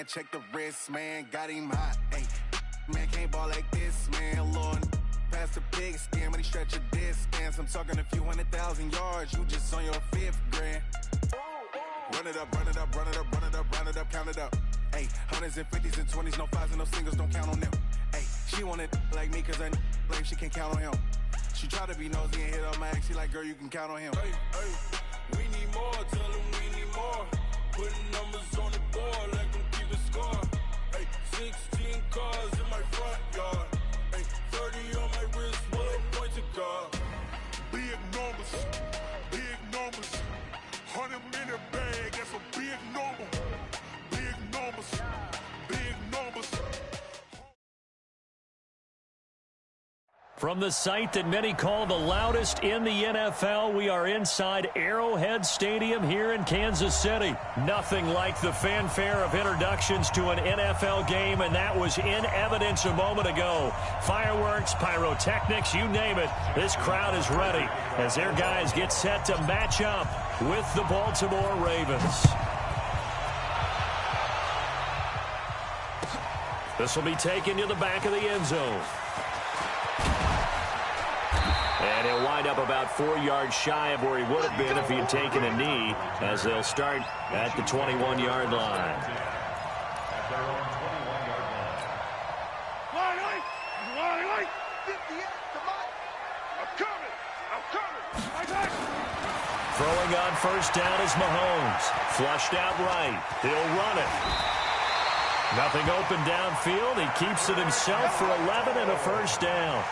check the wrist, man, got him hot. Hey, man, can't ball like this, man, Lord. Pass the big skin, but he stretch a distance. I'm talking a few 100,000 yards, you just on your 5th grand. Run it up, run it up, run it up, run it up, run it up, count it up. Hey, hundreds and 50s and 20s, no 5s and no singles, don't count on them. Hey, she wanted like me cause I like she can't count on him. She tried to be nosy and hit up my ex, she like, girl, you can count on him. Hey, hey, we need more, tell them we need more. Putting numbers on the board, like them keep a score. Hey, 16 cars in my front yard. Hey, 30 on my wrist, what a point to guard. Big numbers, big numbers. 100 minute bag, that's a big number. Big numbers, big numbers. From the site that many call the loudest in the NFL, we are inside Arrowhead Stadium here in Kansas City. Nothing like the fanfare of introductions to an NFL game, and that was in evidence a moment ago. Fireworks, pyrotechnics, you name it. This crowd is ready as their guys get set to match up with the Baltimore Ravens. This will be taken to the back of the end zone. And he'll wind up about 4 yards shy of where he would have been if he had taken a knee, as they'll start at the 21-yard line. Throwing on first down is Mahomes. Flushed out right. He'll run it. Nothing open downfield. He keeps it himself for 11 and a first down.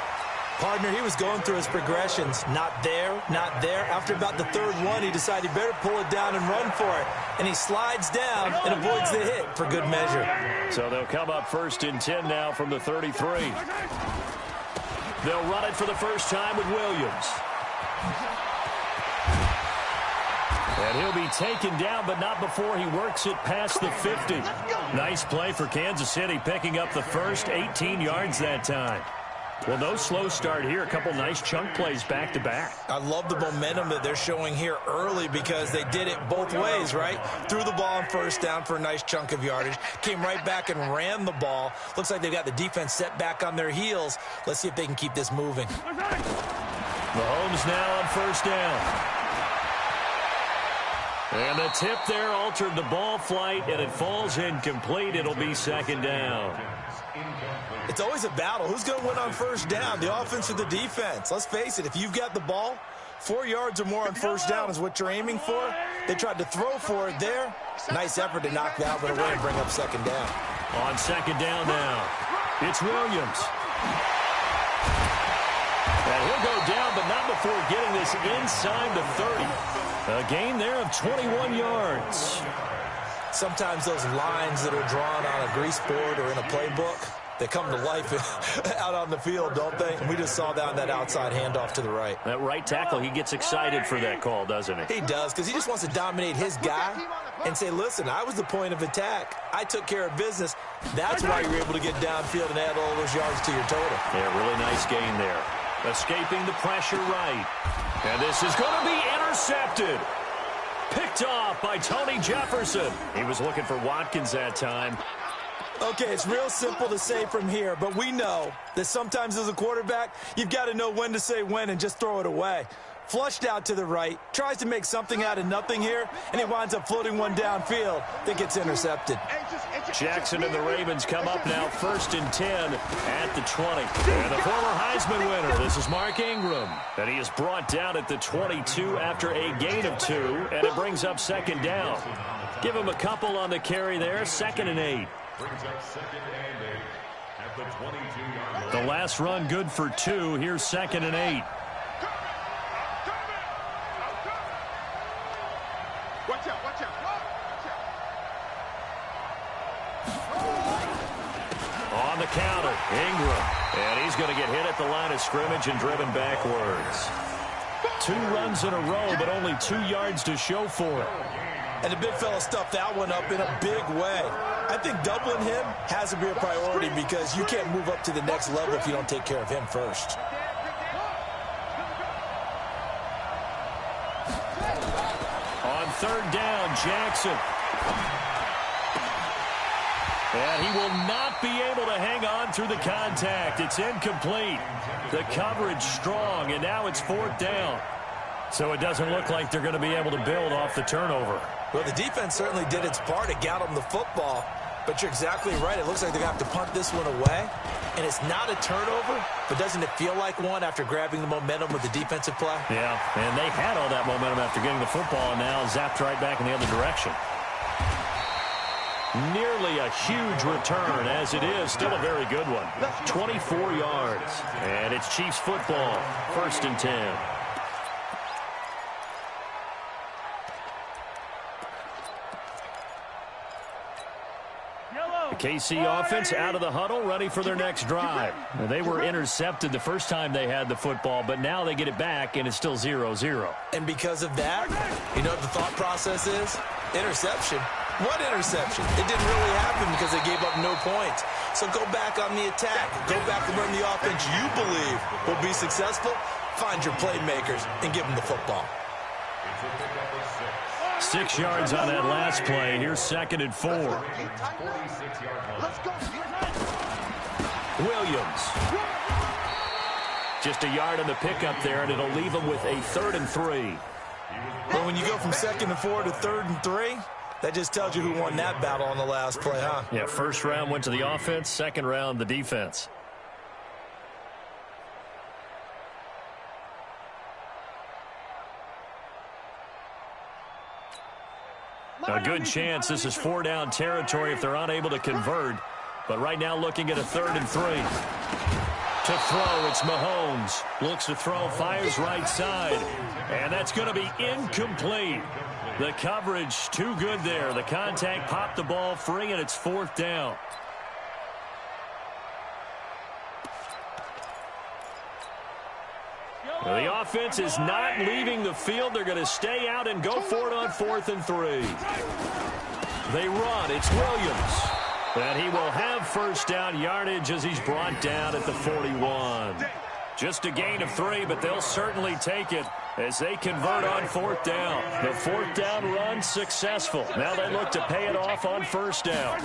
Partner, he was going through his progressions. Not there, not there. After about the third one, he decided he better pull it down and run for it. And he slides down and avoids the hit for good measure. So they'll come up first and 10 now from the 33. They'll run it for the first time with Williams. And he'll be taken down, but not before he works it past the 50. Nice play for Kansas City, picking up the first 18 yards that time. Well, no slow start here. A couple nice chunk plays back-to-back. I love the momentum that they're showing here early because they did it both ways, right? Threw the ball on first down for a nice chunk of yardage. Came right back and ran the ball. Looks like they've got the defense set back on their heels. Let's see if they can keep this moving. Mahomes now on first down. And the tip there altered the ball flight, and it falls incomplete. It'll be second down. It's always a battle. Who's going to win on first down, the offense or the defense? Let's face it, if you've got the ball, 4 yards or more on first down is what you're aiming for. They tried to throw for it there. Nice effort to knock that one away and bring up second down. On second down now, it's Williams. And he'll go down, but not before getting this inside the 30. A gain there of 21 yards. Sometimes those lines that are drawn on a grease board or in a playbook, they come to life out on the field, don't they? And we just saw that on that outside handoff to the right. That right tackle, he gets excited for that call, doesn't he? He does, because he just wants to dominate his guy and say, listen, I was the point of attack. I took care of business. That's why you're able to get downfield and add all those yards to your total. Yeah, really nice gain there. Escaping the pressure right. And this is going to be intercepted. Picked off by Tony Jefferson. He was looking for Watkins that time. Okay, it's real simple to say from here, but we know that sometimes as a quarterback, you've got to know when to say when and just throw it away. Flushed out to the right, tries to make something out of nothing here, and he winds up floating one downfield that gets intercepted. Jackson and the Ravens come up now first and 10 at the 20. And the former Heisman winner, this is Mark Ingram. And he is brought down at the 22 after a gain of 2, and it brings up second down. Give him a couple on the carry there, 2nd and 8. The last run good for 2. Here's 2nd and 8. Watch out, watch out. On the counter, Ingram. And he's going to get hit at the line of scrimmage and driven backwards. 2 runs in a row, but only 2 yards to show for it. And the big fella stuffed that one up in a big way. I think doubling him has to be a priority because you can't move up to the next level if you don't take care of him first. On third down, Jackson. And he will not be able to hang on through the contact. It's incomplete. The coverage strong, and now it's 4th down. So it doesn't look like they're going to be able to build off the turnover. Well, the defense certainly did its part to get them the football. But you're exactly right. It looks like they're going to have to punt this one away. And it's not a turnover, but doesn't it feel like one after grabbing the momentum with the defensive play? Yeah, and they had all that momentum after getting the football and now zapped right back in the other direction. Nearly a huge return, as it is still a very good one. 24 yards. And it's Chiefs football, 1st and 10. The KC offense out of the huddle, ready for their next drive. Now, they were intercepted the first time they had the football, but now they get it back, and it's still 0-0. And because of that, you know what the thought process is? Interception. What interception? It didn't really happen because they gave up no points. So go back on the attack. Go back and run the offense you believe will be successful. Find your playmakers and give them the football. 6 yards on that last play. Here's 2nd and 4. Williams. Just a yard on the pickup there, and it'll leave them with a 3rd and 3. Well, when you go from 2nd and 4 to 3rd and 3, that just tells you who won that battle on the last play, huh? Yeah, 1st round went to the offense, 2nd round the defense. A good chance this is 4-down territory if they're unable to convert. But right now looking at a 3rd and 3. To throw, it's Mahomes. Looks to throw, fires right side. And that's going to be incomplete. The coverage too good there. The contact popped the ball free, and it's 4th down. Well, the offense is not leaving the field. They're going to stay out and go for it on 4th and 3. They run. It's Williams. And he will have 1st down yardage as he's brought down at the 41. Just a gain of 3, but they'll certainly take it as they convert on 4th down. The 4th down run successful. Now they look to pay it off on 1st down.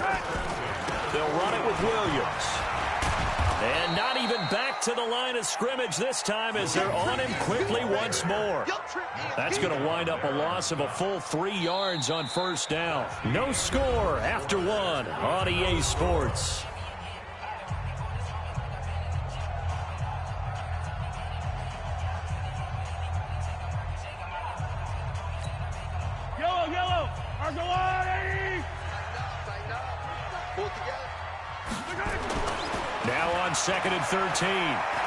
They'll run it with Williams. And not even back to the line of scrimmage this time as they're on him quickly once more. That's going to wind up a loss of a full 3 yards on 1st down. No score after 1 on EA Sports. Yellow. Argolani. Pull it together. Now on 2nd and 13.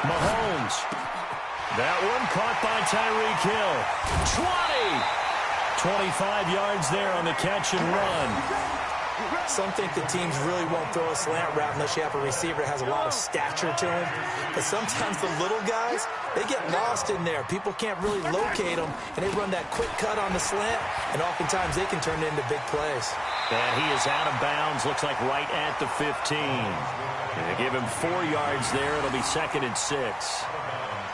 Mahomes. That one caught by Tyreek Hill. 25 yards there on the catch and run. Some think the teams really won't throw a slant route unless you have a receiver that has a lot of stature to him. But sometimes the little guys, they get lost in there. People can't really locate them, and they run that quick cut on the slant, and oftentimes they can turn it into big plays. And he is out of bounds, looks like right at the 15. They give him 4 yards there. It'll be 2nd and 6.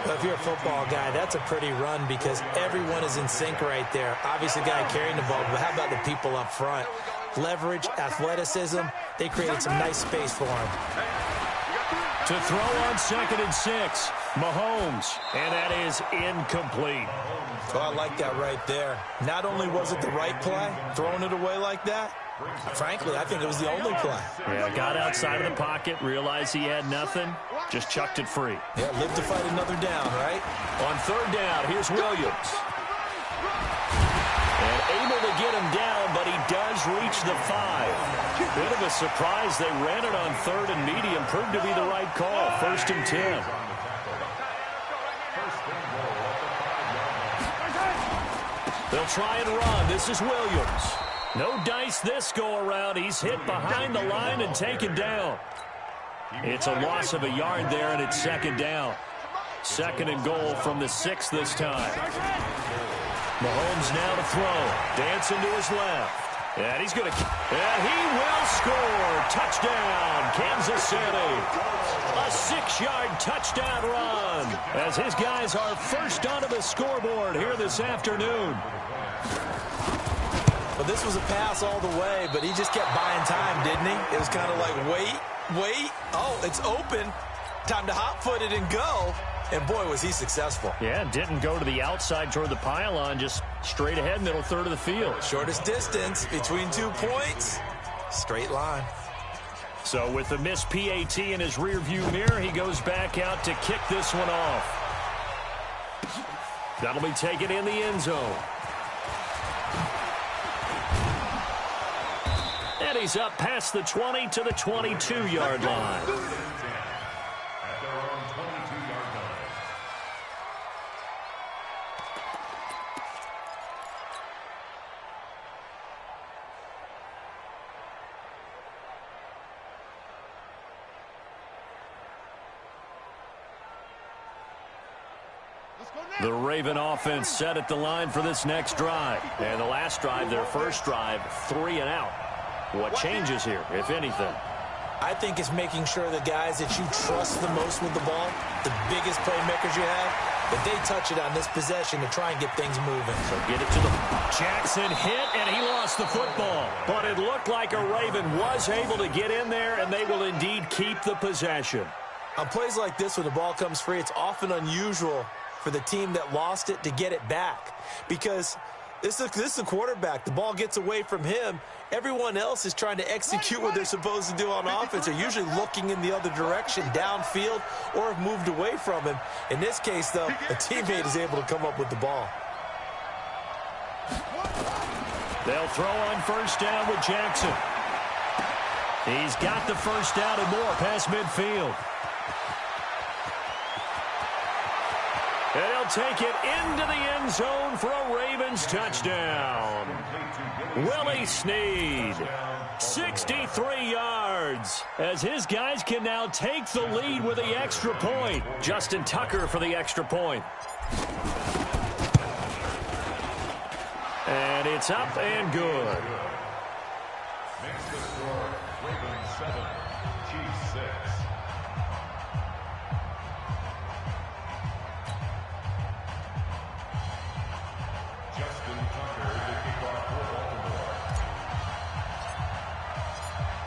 Well, if you're a football guy, that's a pretty run because everyone is in sync right there. Obviously, the guy carrying the ball, but how about the people up front? Leverage, athleticism, they created some nice space for him. To throw on 2nd and 6, Mahomes, and that is incomplete. Well, I like that right there. Not only was it the right play, throwing it away like that, frankly, I think it was the only play. Yeah, got outside of the pocket, realized he had nothing, just chucked it free. Yeah, live to fight another down, right? On 3rd down, here's Williams. And able to get him down, but he does reach the 5. Bit of a surprise. They ran it on 3rd and medium. Proved to be the right call. 1st and 10. They'll try and run. This is Williams. No dice this go-around. He's hit behind the line and taken down. It's a loss of a yard there, and it's 2nd down. 2nd and goal from the 6 this time. Mahomes now to throw. Dancing to his left. And he's going to... And he will score. Touchdown, Kansas City. A 6-yard touchdown run as his guys are first onto the scoreboard here this afternoon. Well, this was a pass all the way, but he just kept buying time, didn't he? It was kind of like, wait. Oh, it's open. Time to hot-foot it and go. And, boy, was he successful. Yeah, didn't go to the outside toward the pylon, just straight ahead, middle third of the field. Shortest distance between 2 points. Straight line. So with the missed PAT in his rearview mirror, he goes back out to kick this one off. That'll be taken in the end zone. And he's up past the 20 to the 22-yard line. The Raven offense set at the line for this next drive. And the last drive, their first drive, 3 and out. What changes here, if anything? I think it's making sure the guys that you trust the most with the ball, the biggest playmakers you have, that they touch it on this possession to try and get things moving. So get it to the Jackson hit, and he lost the football. But it looked like a Raven was able to get in there, and they will indeed keep the possession. On plays like this, when the ball comes free, it's often unusual for the team that lost it to get it back, because this is a quarterback. The ball gets away from him. Everyone else is trying to execute what they're supposed to do on offense. They're usually looking in the other direction, downfield, or have moved away from him. In this case, though, a teammate is able to come up with the ball. They'll throw on first down with Jackson. He's got the first down and more past midfield. And he'll take it into the end zone for a Ravens touchdown. Willie Snead, 63 yards, as his guys can now take the lead with the extra point. Justin Tucker for the extra point. And it's up and good. Makes the score, Ravens 7, Chiefs 6.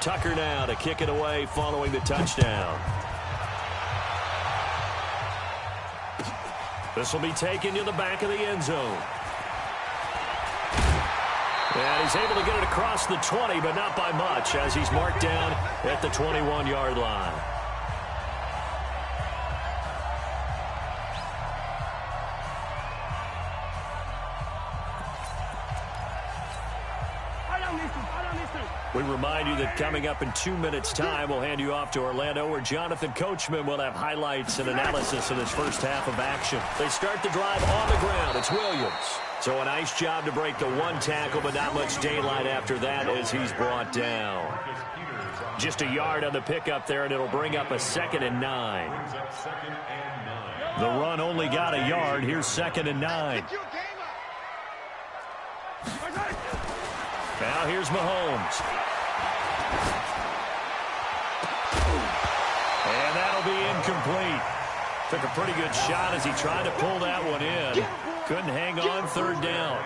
Tucker now to kick it away following the touchdown. This will be taken to the back of the end zone. And he's able to get it across the 20, but not by much, as he's marked down at the 21-yard line. We remind you that coming up in 2 minutes' time, we'll hand you off to Orlando, where Jonathan Coachman will have highlights and analysis of this first half of action. They start the drive on the ground. It's Williams. So a nice job to break the one tackle, but not much daylight after that as he's brought down. Just a yard on the pickup there, and it'll bring up a 2nd and 9. The run only got a yard. Here's 2nd and 9. Now here's Mahomes. And that'll be incomplete. Took a pretty good shot as he tried to pull that one in. Couldn't hang on 3rd down.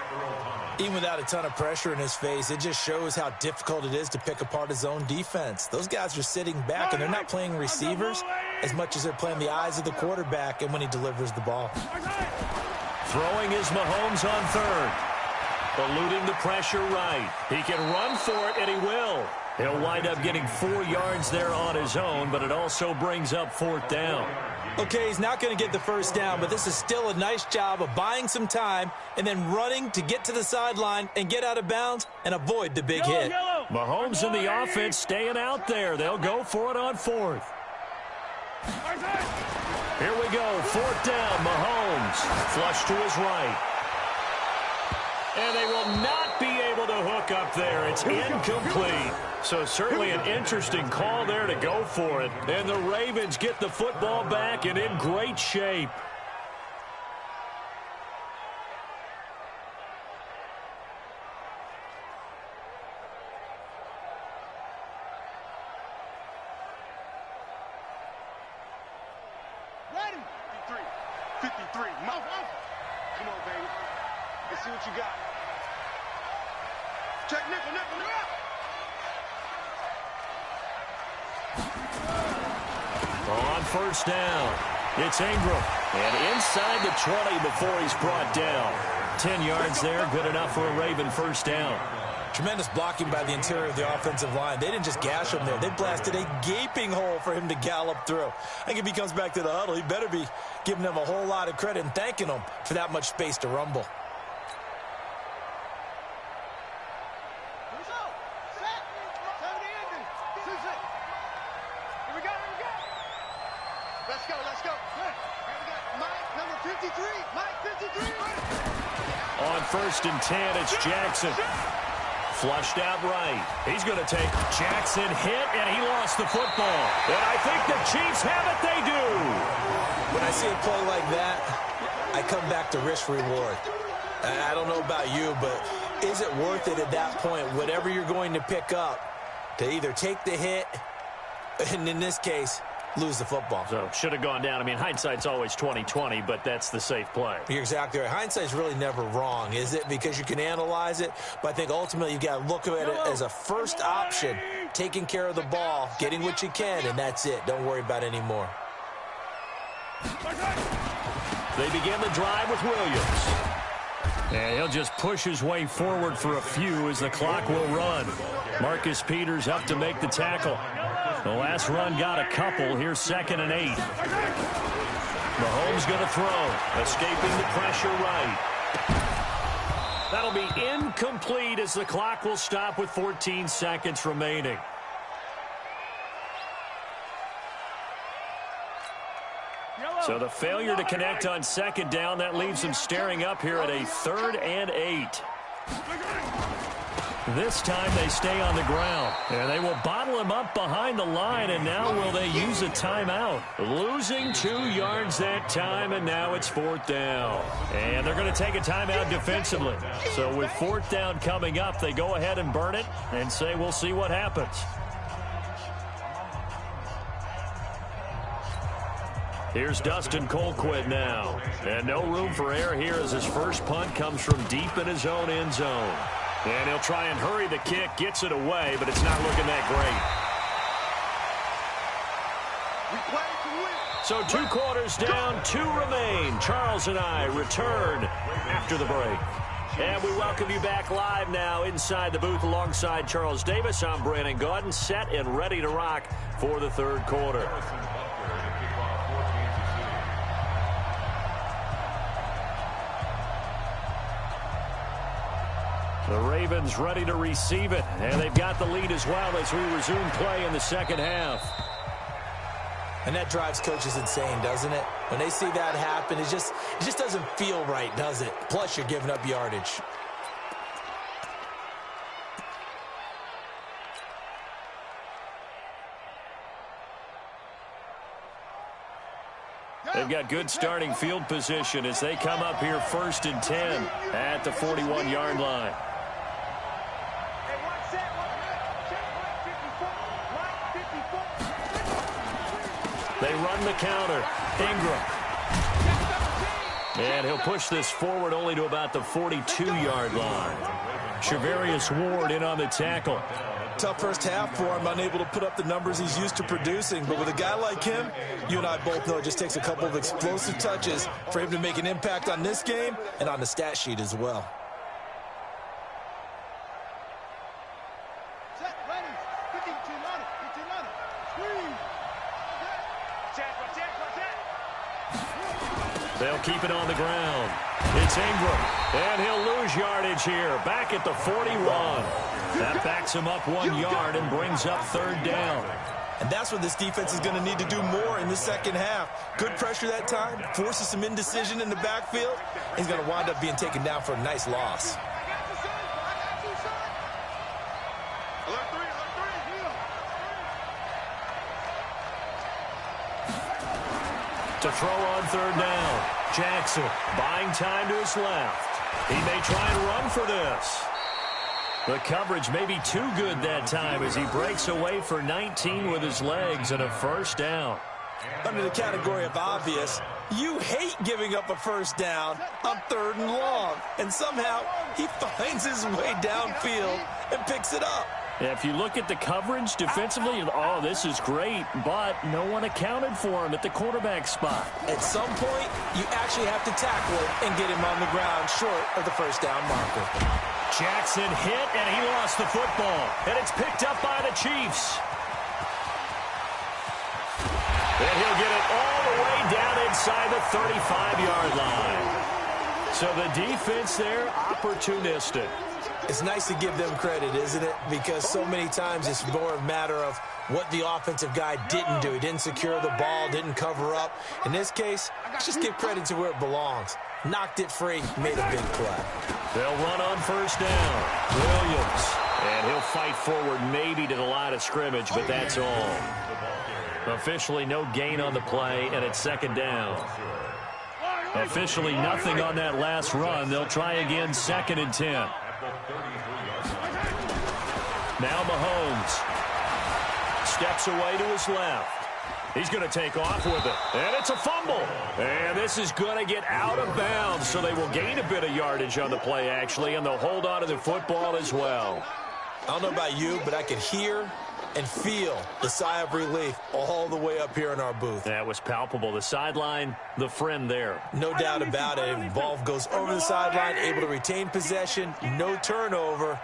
Even without a ton of pressure in his face, it just shows how difficult it is to pick apart his own defense. Those guys are sitting back, and they're not playing receivers as much as they're playing the eyes of the quarterback and when he delivers the ball. Throwing is Mahomes on 3rd. Eluding the pressure right. He can run for it, and he will. He'll wind up getting 4 yards there on his own, but it also brings up 4th down. Okay, he's not going to get the first down, but this is still a nice job of buying some time and then running to get to the sideline and get out of bounds and avoid the big hit. Mahomes and the offense staying out there. They'll go for it on 4th. Here we go, 4th down, Mahomes. Flush to his right. And they will not be able to hook up there. It's incomplete. So certainly an interesting call there to go for it. And the Ravens get the football back and in great shape. Ready? 53. Mouth. Come on, baby. Let's see what you got. Check nickel, nickel, nickel. On first down, it's Ingram. And inside the 20 before he's brought down. 10 yards there, good enough for a Raven first down. Tremendous blocking by the interior of the offensive line. They didn't just gash him there. They blasted a gaping hole for him to gallop through. I think if he comes back to the huddle, he better be giving them a whole lot of credit and thanking them for that much space to rumble. Let's go. Mike, number 53. Mike, 53. On first and 10, it's Jackson. Flushed out right. He's going to take Jackson hit, and he lost the football. And I think the Chiefs have it. They do. When I see a play like that, I come back to risk reward. I don't know about you, but is it worth it at that point, whatever you're going to pick up, to either take the hit, and in this case, lose the football? So should have gone down. I mean, hindsight's always 20/20, but that's the safe play. You're exactly right. Hindsight's really never wrong, is it? Because you can analyze it, but I think ultimately you got to look at it as a first option, taking care of the ball, getting what you can, and that's it. Don't worry about any more. They begin the drive with Williams. And he'll just push his way forward for a few as the clock will run. Marcus Peters up to make the tackle. The last run got a couple. Here's 2nd and 8. Mahomes going to throw. Escaping the pressure right. That'll be incomplete as the clock will stop with 14 seconds remaining. So the failure to connect on 2nd down, that leaves them staring up here at a 3rd and 8. This time they stay on the ground, and they will bottle him up behind the line, and now will they use a timeout? Losing 2 yards that time, and now it's 4th down. And they're going to take a timeout defensively. So with 4th down coming up, they go ahead and burn it and say we'll see what happens. Here's Dustin Colquitt now. And no room for error here as his first punt comes from deep in his own end zone. And he'll try and hurry the kick, gets it away, but it's not looking that great. So 2 quarters down, 2 remain. Charles and I return after the break. And we welcome you back live now inside the booth alongside Charles Davis. I'm Brandon Gaudin, set and ready to rock for the 3rd quarter. The Ravens ready to receive it, and they've got the lead as well as we resume play in the 2nd half. And that drives coaches insane, doesn't it? When they see that happen, it just doesn't feel right, does it? Plus, you're giving up yardage. They've got good starting field position as they come up here 1st and 10 at the 41-yard line. They run the counter. Ingram. And he'll push this forward only to about the 42-yard line. Shavarius Ward in on the tackle. Tough first half for him, unable to put up the numbers he's used to producing. But with a guy like him, you and I both know it just takes a couple of explosive touches for him to make an impact on this game and on the stat sheet as well. They'll keep it on the ground. It's Ingram, and he'll lose yardage here, back at the 41. That backs him up 1 yard and brings up 3rd down. And that's what this defense is going to need to do more in the 2nd half. Good pressure that time, forces some indecision in the backfield. He's going to wind up being taken down for a nice loss. To throw on 3rd down. Jackson buying time to his left. He may try and run for this. The coverage may be too good that time as he breaks away for 19 with his legs and a 1st down. Under the category of obvious, You hate giving up a first down on 3rd and long. And somehow he finds his way downfield and picks it up. Yeah, if you look at the coverage defensively, oh, this is great, but no one accounted for him at the quarterback spot. At some point, you actually have to tackle him and get him on the ground short of the first down marker. Jackson hit, and he lost the football. And it's picked up by the Chiefs. And he'll get it all the way down inside the 35-yard line. So the defense there, opportunistic. It's nice to give them credit, isn't it? Because so many times it's more a matter of what the offensive guy didn't do. He didn't secure the ball, didn't cover up. In this case, just give credit to where it belongs. Knocked it free, made a big play. They'll run on first down. Williams. And he'll fight forward maybe to the line of scrimmage, but that's all. Officially no gain on the play, and it's 2nd down. Officially nothing on that last run. They'll try again, 2nd and 10. Now Mahomes steps away to his left. He's going to take off with it. And it's a fumble. And this is going to get out of bounds, so they will gain a bit of yardage on the play, actually, and they'll hold on to the football as well. I don't know about you, but I could hear and feel the sigh of relief all the way up here in our booth. That was palpable. The sideline, the friend there. No doubt about it. If ball goes over the sideline, able to retain possession, no turnover.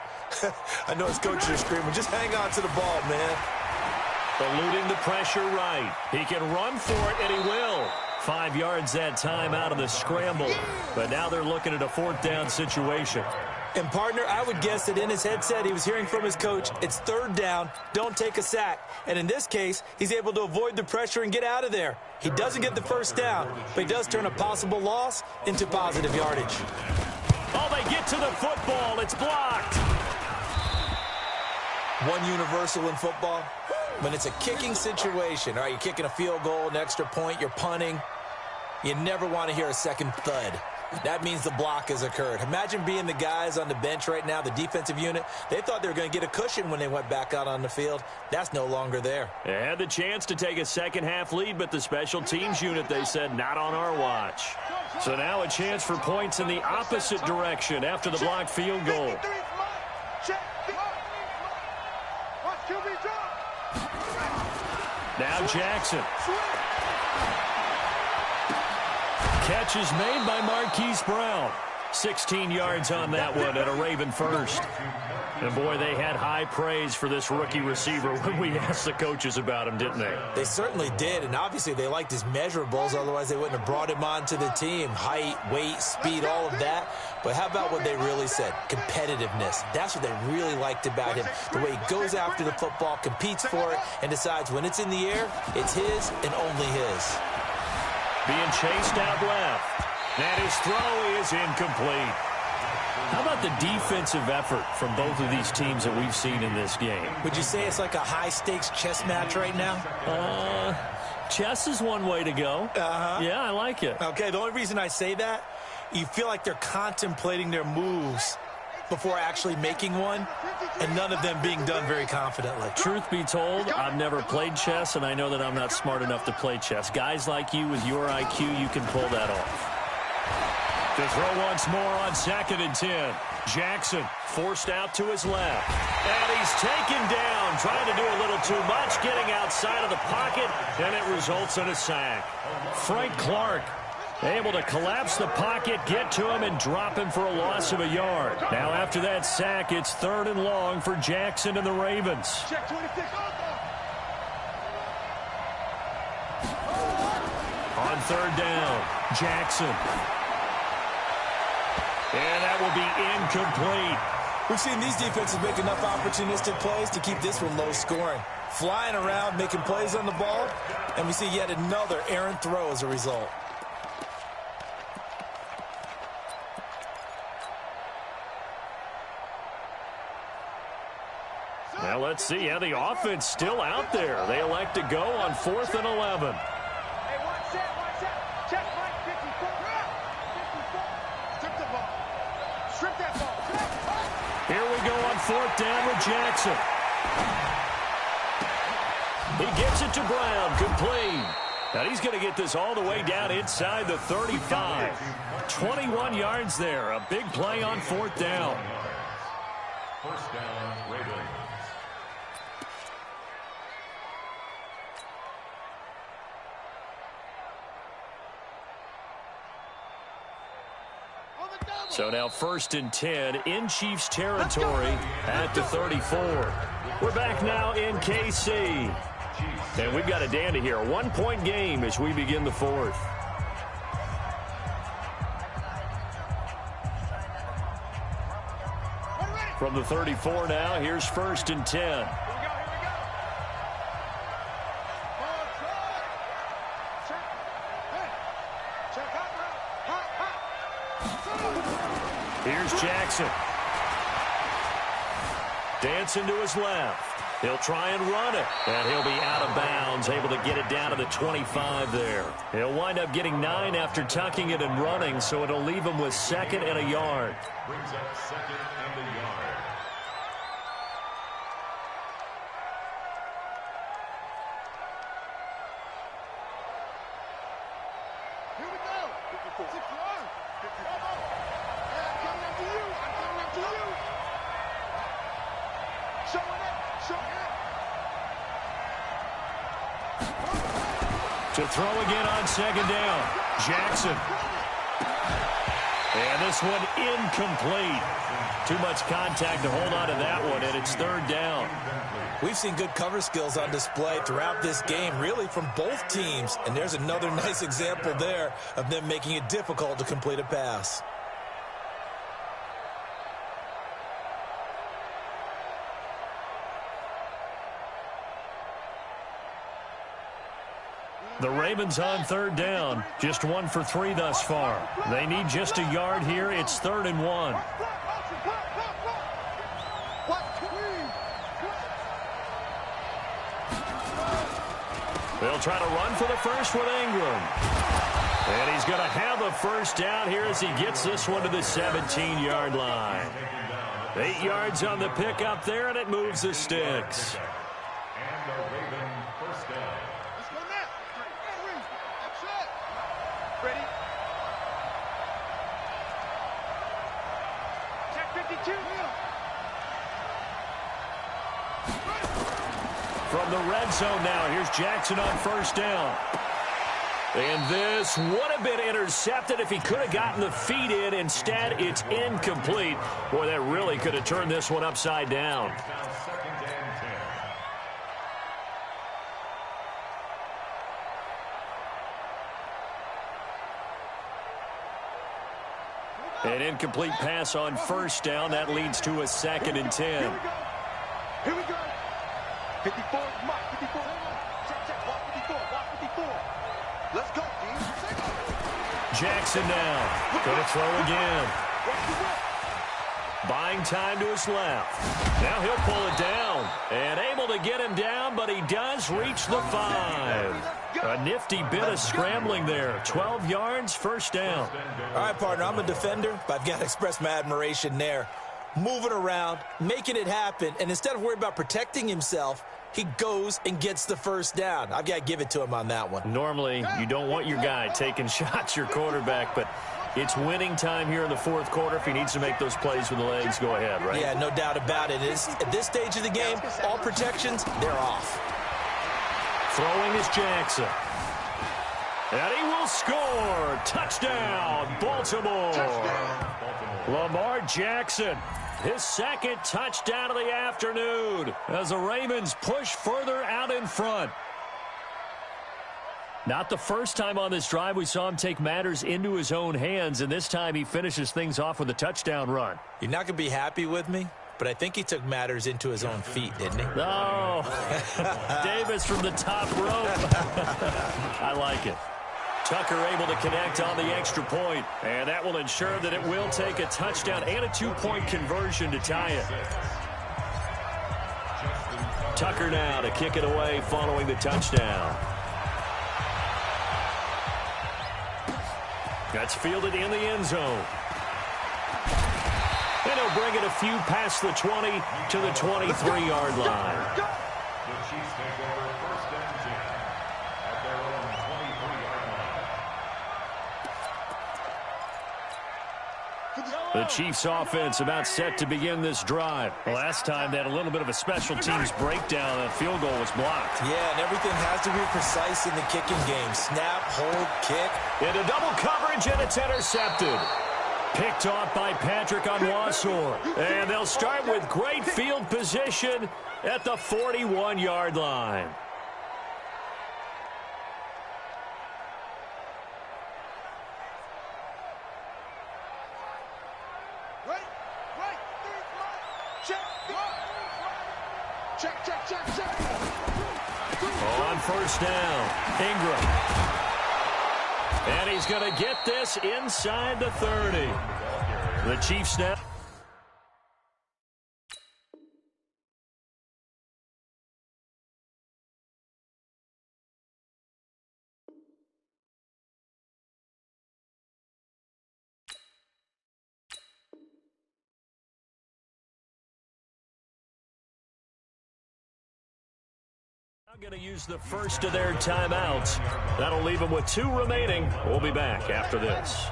I know his coaches are screaming, just hang on to the ball, man. Eluding the pressure right. He can run for it, and he will. 5 yards that time out of the scramble. But now they're looking at a 4th down situation. And, partner, I would guess that in his headset he was hearing from his coach, it's 3rd down, don't take a sack. And in this case, he's able to avoid the pressure and get out of there. He doesn't get the first down, but he does turn a possible loss into positive yardage. Oh, they get to the football. It's blocked. One universal in football, when it's a kicking situation, all right, you're kicking a field goal, an extra point, you're punting, you never want to hear a second thud. That means the block has occurred. Imagine being the guys on the bench right now, the defensive unit. They thought they were going to get a cushion when they went back out on the field. That's no longer there. They had the chance to take a second-half lead, but the special teams unit, they said, not on our watch. So now a chance for points in the opposite direction after the blocked field goal. Now Jackson. Catch is made by Marquise Brown. 16 yards on that one and a Raven first. And, boy, they had high praise for this rookie receiver when we asked the coaches about him, didn't they? They certainly did, and obviously they liked his measurables. Otherwise, they wouldn't have brought him onto the team. Height, weight, speed, all of that. But how about what they really said? Competitiveness. That's what they really liked about him. The way he goes after the football, competes for it, and decides when it's in the air, it's his and only his. Being chased out left. And his throw is incomplete. How about the defensive effort from both of these teams that we've seen in this game? Would you say it's like a high-stakes chess match right now? Chess is one way to go. Yeah, I like it. Okay, the only reason I say that, you feel like they're contemplating their moves before actually making one, and none of them being done very confidently. Truth be told, I've never played chess, and I know that I'm not smart enough to play chess. Guys like you with your IQ, you can pull that off. To throw once more on 2nd and 10. Jackson forced out to his left. And he's taken down, trying to do a little too much, getting outside of the pocket, and it results in a sack. Frank Clark able to collapse the pocket, get to him, and drop him for a loss of a yard. Now after that sack, it's 3rd and long for Jackson and the Ravens. On 3rd down, Jackson. And that will be incomplete. We've seen these defenses make enough opportunistic plays to keep this one low scoring. Flying around, making plays on the ball, and we see yet another errant throw as a result. Now let's see how the offense still out there. They elect to go on 4th and 11. Here we go on 4th down with Jackson. He gets it to Brown, complete. Now he's going to get this all the way down inside the 35. 21 yards there. A big play on fourth down. First down, Ravens. So now 1st and 10 in Chiefs territory at the 34. We're back now in KC. And we've got a dandy here. A 1-point game as we begin the fourth. From the 34 now, here's 1st and 10. Here's Jackson. Dancing to his left. He'll try and run it. And he'll be out of bounds, able to get it down to the 25 there. He'll wind up getting 9 after tucking it and running, so it'll leave him with 2nd and a yard. Brings up 2nd and a yard. Here we go. 6 yards. 50 yards. I'm coming up to you. I'm coming up to you. Show it. To throw again on 2nd down. Jackson. And this one incomplete. Too much contact to hold on to that one, and it's 3rd down. We've seen good cover skills on display throughout this game, really from both teams. And there's another nice example there of them making it difficult to complete a pass. The Ravens on 3rd down. Just 1 for 3 thus far. They need just a yard here. It's 3rd and 1. They'll try to run for the first with Ingram. And he's going to have a first down here as he gets this one to the 17-yard line. 8 yards on the pickup there, and it moves the sticks. And the Raven first down. Let's go now. That's it. Ready? Check 52. From the red zone now, here's Jackson on first down. And this would have been intercepted if he could have gotten the feet in. Instead, it's incomplete. Boy, that really could have turned this one upside down. An incomplete pass on first down. That leads to a 2nd and 10. Here we go. 54, Mike, 54. Check, walk 54, walk 54. Let's go, team. Jackson now. Going to throw again. Buying time to his left. Now he'll pull it down. And able to get him down, but he does reach the 5. A nifty bit of scrambling there. 12 yards, first down. All right, partner, I'm a defender, but I've got to express my admiration there. Moving around, making it happen, and instead of worrying about protecting himself, he goes and gets the first down. I've got to give it to him on that one. Normally, you don't want your guy taking shots, your quarterback, but it's winning time here in the fourth quarter. If he needs to make those plays with the legs, go ahead, right? Yeah, no doubt about it. At this stage of the game, all protections, they're off. Throwing is Jackson. And he will score. Touchdown, Baltimore. Lamar Jackson, his 2nd touchdown of the afternoon as the Ravens push further out in front. Not the first time on this drive we saw him take matters into his own hands, and this time he finishes things off with a touchdown run. You're not going to be happy with me, but I think he took matters into his own feet, didn't he? No. Davis from the top rope. I like it. Tucker able to connect on the extra point, and that will ensure that it will take a touchdown and a 2-point conversion to tie it. Tucker now to kick it away following the touchdown. That's fielded in the end zone. And he'll bring it a few past the 20 to the 23-yard line. The Chiefs take over 1st and 10 at their own 28. The Chiefs offense about set to begin this drive. Last time they had a little bit of a special teams breakdown. That field goal was blocked. Yeah, and everything has to be precise in the kicking game. Snap, hold, kick. Into double coverage, and it's intercepted. Picked off by Patrick Onwuasor. And they'll start with great field position at the 41-yard line. On first down, Ingram. And he's going to get this inside the 30. The Chiefs now. Going to use the first of their timeouts. That'll leave them with 2 remaining. We'll be back after this.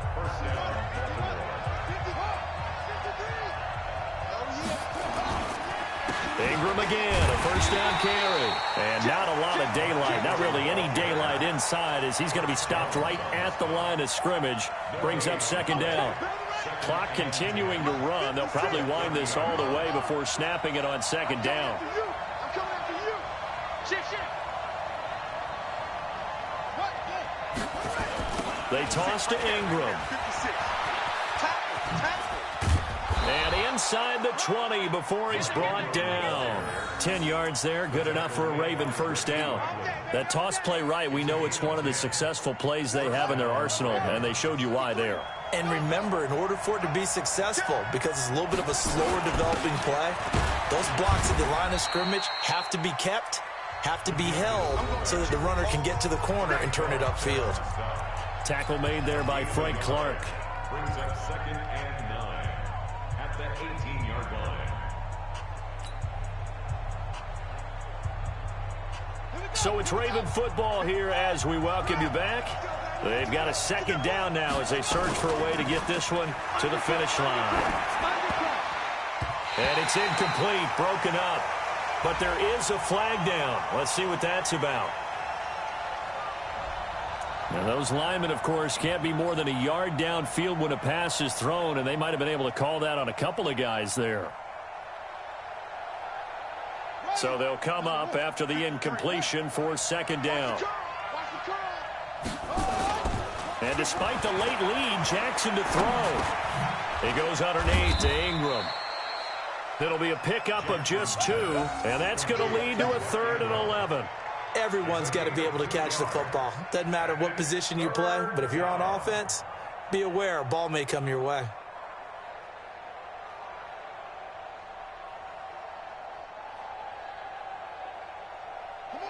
Ingram again, a first down carry. And not a lot of daylight, not really any daylight inside, as he's going to be stopped right at the line of scrimmage. Brings up second down. Clock continuing to run. They'll probably wind this all the way before snapping it on second down. They toss to Ingram. And inside the 20 before he's brought down. 10 yards there, good enough for a Raven first down. That toss play right, we know it's one of the successful plays they have in their arsenal, and they showed you why there. And remember, in order for it to be successful, because it's a little bit of a slower developing play, those blocks at the line of scrimmage have to be kept, have to be held, so that the runner can get to the corner and turn it upfield. Tackle made there by Frank Clark. Brings up 2nd and 9 at the 18-yard line. So it's Raven football here as we welcome you back. They've got a second down now as they search for a way to get this one to the finish line. And it's incomplete, broken up. But there is a flag down. Let's see what that's about. Now, those linemen, of course, can't be more than a yard downfield when a pass is thrown, and they might have been able to call that on a couple of guys there. So they'll come up after the incompletion for second down. And despite the late lead, Jackson to throw. He goes underneath to Ingram. It'll be a pickup of just 2, and that's going to lead to a 3rd and 11. Everyone's got to be able to catch the football. Doesn't matter what position you play, but if you're on offense, be aware a ball may come your way.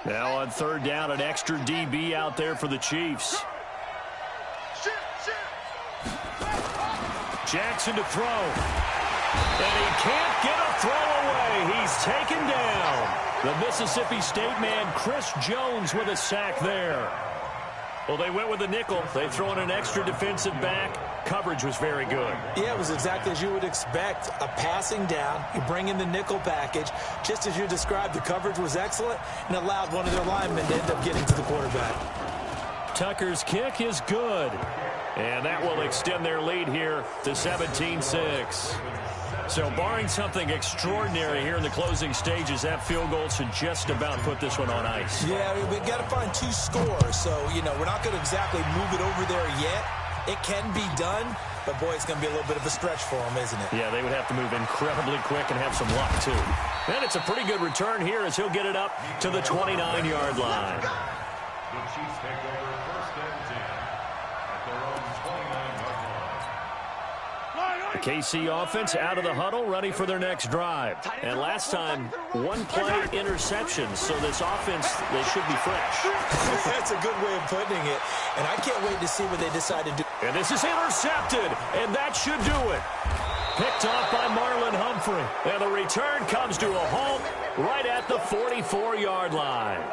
Now on 3rd down, an extra DB out there for the Chiefs. Jackson to throw. And he can't get a throw away. He's taken down. The Mississippi State man, Chris Jones, with a sack there. Well, they went with the nickel. They throw in an extra defensive back. Coverage was very good. Yeah, it was exactly as you would expect. A passing down. You bring in the nickel package. Just as you described, the coverage was excellent and allowed one of their linemen to end up getting to the quarterback. Tucker's kick is good. And that will extend their lead here to 17-6. So barring something extraordinary here in the closing stages, that field goal should just about put this one on ice. Yeah, we've got to find 2 scores. So, we're not going to exactly move it over there yet. It can be done, but, boy, it's going to be a little bit of a stretch for them, isn't it? Yeah, they would have to move incredibly quick and have some luck, too. And it's a pretty good return here as he'll get it up to the 29-yard line. The Chiefs take over 1st and 10 at their own 29-yard line. The KC offense out of the huddle, ready for their next drive. And last time, 1-play interceptions, so this offense, they should be fresh. That's a good way of putting it, and I can't wait to see what they decide to do. And this is intercepted, and that should do it. Picked off by Marlon Humphrey. And the return comes to a halt right at the 44-yard line.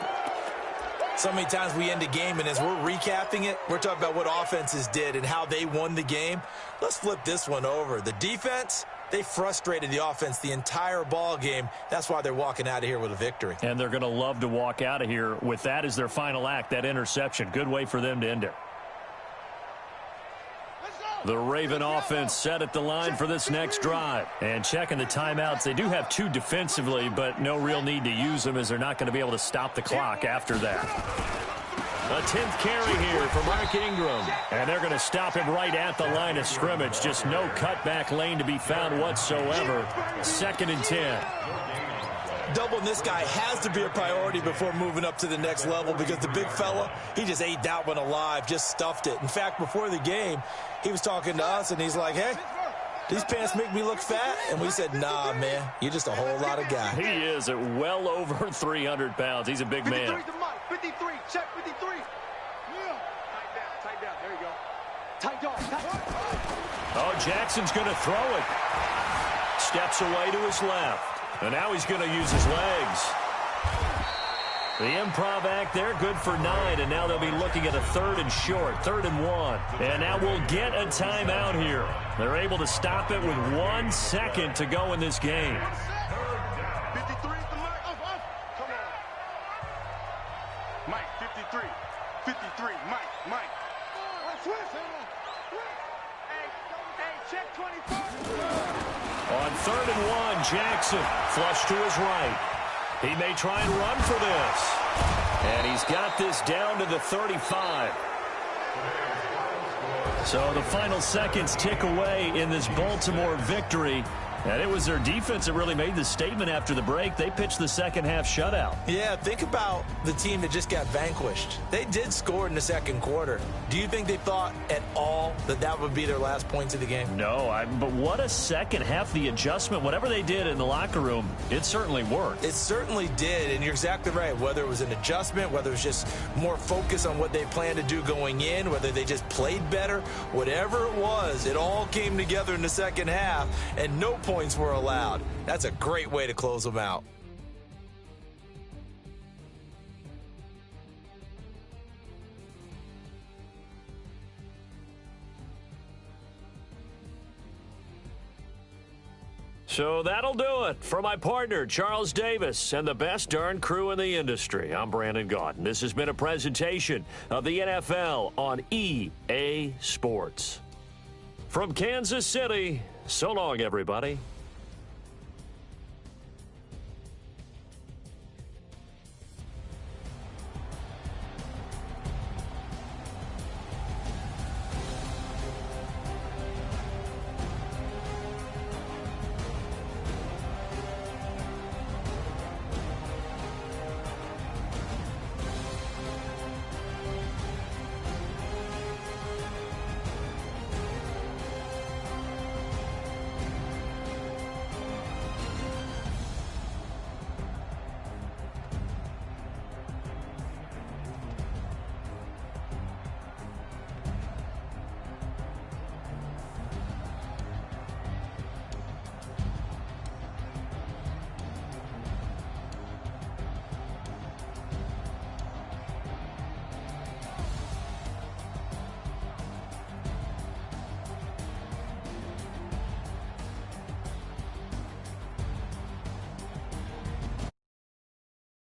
So many times we end a game, and as we're recapping it, we're talking about what offenses did and how they won the game. Let's flip this one over. The defense, they frustrated the offense the entire ball game. That's why they're walking out of here with a victory. And they're going to love to walk out of here with that as their final act, that interception. Good way for them to end it. The Raven offense set at the line for this next drive. And checking the timeouts, they do have 2 defensively, but no real need to use them as they're not going to be able to stop the clock after that. A 10th carry here for Mark Ingram. And they're going to stop him right at the line of scrimmage. Just no cutback lane to be found whatsoever. 2nd and 10. Doubling this guy has to be a priority before moving up to the next level because the big fella, he just ate that one alive, just stuffed it. In fact, before the game, he was talking to us, and he's like, hey, these pants make me look fat? And we said, nah, man, you're just a whole lot of guy. He is at well over 300 pounds. He's a big man. 53, check 53. Yeah. Tight down, there you go. Tight dog. Oh, Jackson's going to throw it. Steps away to his left. And now he's going to use his legs. The improv act there, good for 9. And now they'll be looking at a 3rd and short, 3rd and 1. And now we'll get a timeout here. They're able to stop it with 1 second to go in this game. 53 is the mark. Come on. Mike, 53. 53, Mike. Switch. Hey, check 24. On 3rd and 1, Jackson flush to his right. He may try and run for this. And he's got this down to the 35. So the final seconds tick away in this Baltimore victory. And it was their defense that really made the statement after the break. They pitched the second half shutout. Yeah, think about the team that just got vanquished. They did score in the second quarter. Do you think they thought at all that that would be their last points of the game? No, but what a second half. The adjustment, whatever they did in the locker room, it certainly worked. It certainly did, and you're exactly right. Whether it was an adjustment, whether it was just more focus on what they planned to do going in, whether they just played better, whatever it was, it all came together in the second half, and no points were allowed. That's a great way to close them out. So that'll do it for my partner, Charles Davis, and the best darn crew in the industry. I'm Brandon Gaudin. This has been a presentation of the NFL on EA Sports. From Kansas City, so long, everybody.